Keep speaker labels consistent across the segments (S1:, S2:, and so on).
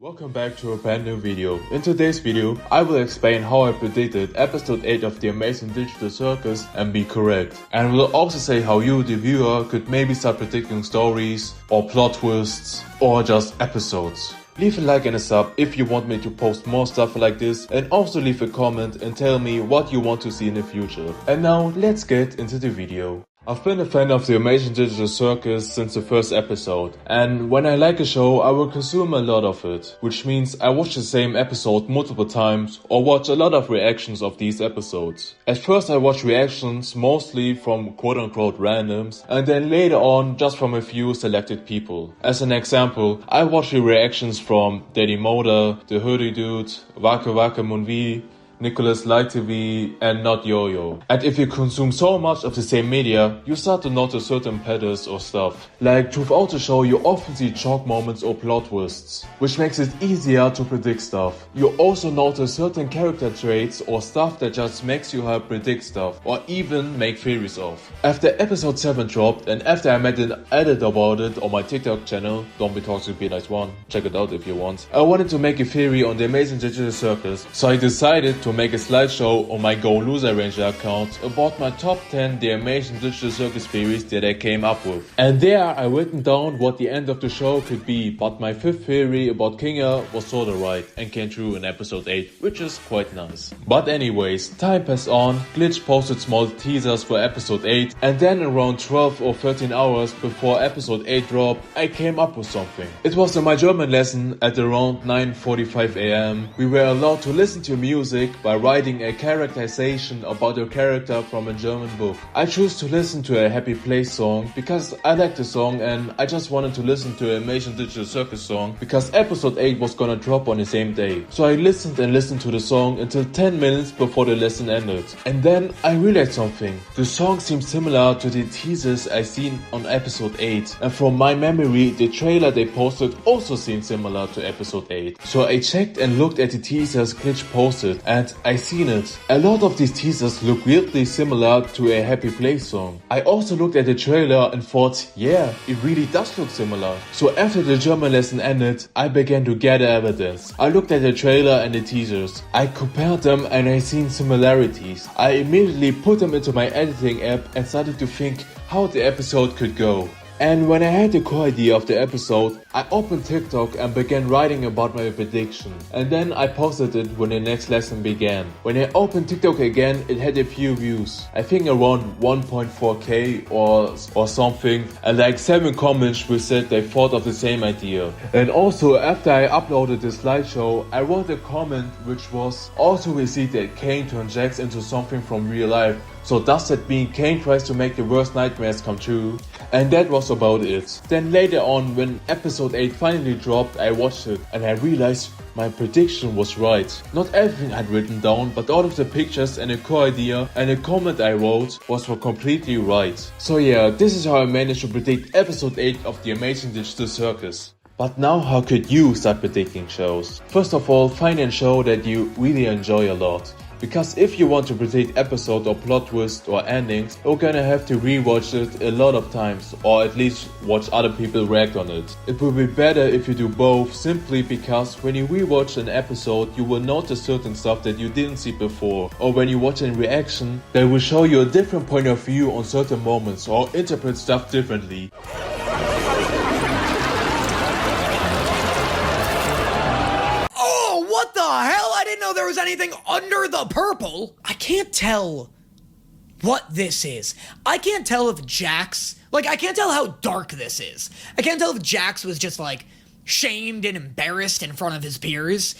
S1: Welcome back to a brand new video. In today's video, I will explain how I predicted episode 8 of the Amazing Digital Circus and be correct. And will also say how you, the viewer, could maybe start predicting stories or plot twists or just episodes. Leave a like and a sub if you want me to post more stuff like this, and also leave a comment and tell me what you want to see in the future. And now let's get into the video. I've been a fan of the Amazing Digital Circus since the first episode, and when I like a show I will consume a lot of it, which means I watch the same episode multiple times or watch a lot of reactions of these episodes. At first I watch reactions mostly from quote-unquote randoms, and then later on just from a few selected people. As an example, I watch the reactions from dannymotta, the Hoody dude, Waka Waka Munvi, NicholaslightTV, and not Yoyo. And if you consume so much of the same media, you start to notice certain patterns or stuff. Like throughout the show you often see chalk moments or plot twists, which makes it easier to predict stuff. You also notice certain character traits or stuff that just makes you help predict stuff or even make theories of. After episode 7 dropped and after I made an edit about it on my TikTok channel, Don't Be Toxic Be Nice 1, check it out if you want, I wanted to make a theory on the Amazing Digital Circus, so I decided to make a slideshow on my goloserranger account about my top 10 The Amazing Digital Circus theories that I came up with. And there I written down what the end of the show could be, but my fifth theory about Kinga was sorta right and came true in episode 8, which is quite nice. But anyways, time passed on, Glitch posted small teasers for episode 8, and then around 12 or 13 hours before episode 8 dropped, I came up with something. It was in my German lesson at around 9:45 am. We were allowed to listen to music by writing a characterization about a character from a German book. I chose to listen to a Happy Place song because I liked the song and I just wanted to listen to an Amazing Digital Circus song because episode 8 was gonna drop on the same day. So I listened and listened to the song until 10 minutes before the lesson ended. And then I realized something. The song seems similar to the teasers I seen on episode 8. And from my memory, the trailer they posted also seemed similar to episode 8. So I checked and looked at the teasers Glitch posted and I seen it. A lot of these teasers look weirdly similar to a Happy Place song. I also looked at the trailer and thought, yeah, it really does look similar. So after the German lesson ended, I began to gather evidence. I looked at the trailer and the teasers. I compared them and I seen similarities. I immediately put them into my editing app and started to think how the episode could go. And when I had the core idea of the episode, I opened TikTok and began writing about my prediction. And then I posted it when the next lesson began. When I opened TikTok again, it had a few views. I think around 1.4k or something. And like 7 comments which said they thought of the same idea. And also after I uploaded the slideshow, I wrote a comment which was, also we see that Kane turned Jax into something from real life. So does that mean Kane tries to make the worst nightmares come true? And that was about it. Then later on, when episode 8 finally dropped, I watched it and I realized my prediction was right. Not everything I had written down, but all of the pictures and the core idea and the comment I wrote was completely right. So yeah, this is how I managed to predict episode 8 of the Amazing Digital Circus. But now how could you start predicting shows? First of all, find a show that you really enjoy a lot. Because if you want to predict episode or plot twists or endings, you're gonna have to rewatch it a lot of times or at least watch other people react on it. It will be better if you do both, simply because when you rewatch an episode you will notice certain stuff that you didn't see before, or when you watch a reaction they will show you a different point of view on certain moments or interpret stuff differently.
S2: What the hell? I didn't know there was anything under the purple. I can't tell what this is. I can't tell if Jax, I can't tell how dark this is. I can't tell if Jax was just, shamed and embarrassed in front of his peers,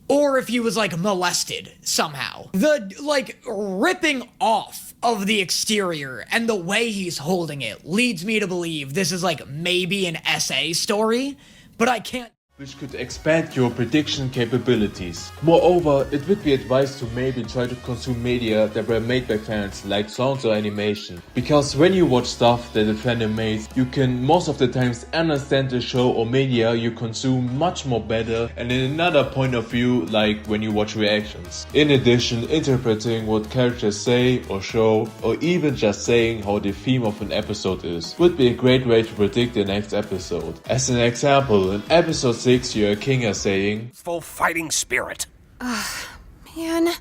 S2: or if he was, molested somehow. The, ripping off of the exterior and the way he's holding it leads me to believe this is, maybe an SA story, but I can't.
S1: Which could expand your prediction capabilities. Moreover, it would be advised to maybe try to consume media that were made by fans, like sounds or animation. Because when you watch stuff that a fandom made, you can most of the times understand the show or media you consume much more better and in another point of view, like when you watch reactions. In addition, interpreting what characters say or show, or even just saying how the theme of an episode is, would be a great way to predict the next episode. As an example, in episode 6 you're a king is saying,
S3: full fighting spirit.
S4: Man, I'm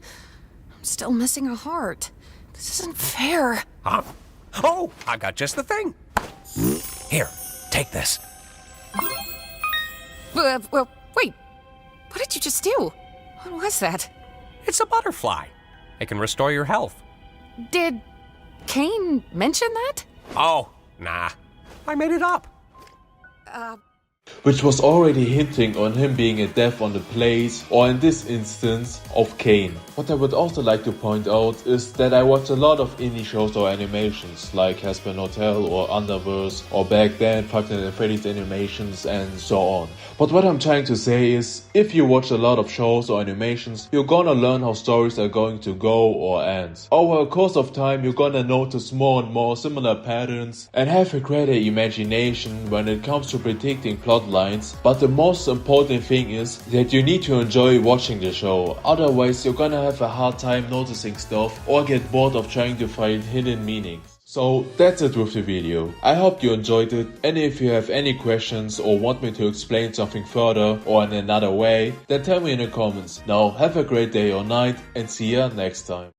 S4: still missing a heart. This isn't fair.
S3: Huh? Oh, I got just the thing. Here, take this.
S4: Well, wait. What did you just do? What was that?
S3: It's a butterfly. It can restore your health.
S4: Did Kane mention that?
S3: Oh, nah. I made it up.
S1: which was already hinting on him being a death on the place, or in this instance, of Kane. What I would also like to point out is that I watch a lot of indie shows or animations, like Hazbin Hotel or Underverse, or back then Five Nights at Freddy's animations and so on. But what I'm trying to say is, if you watch a lot of shows or animations, you're gonna learn how stories are going to go or end. Over a course of time, you're gonna notice more and more similar patterns and have a greater imagination when it comes to predicting plot lines. But the most important thing is that you need to enjoy watching the show, otherwise you're gonna have a hard time noticing stuff or get bored of trying to find hidden meanings. So that's it with the video. I hope you enjoyed it, and if you have any questions or want me to explain something further or in another way, then tell me in the comments. Now have a great day or night and see ya next time.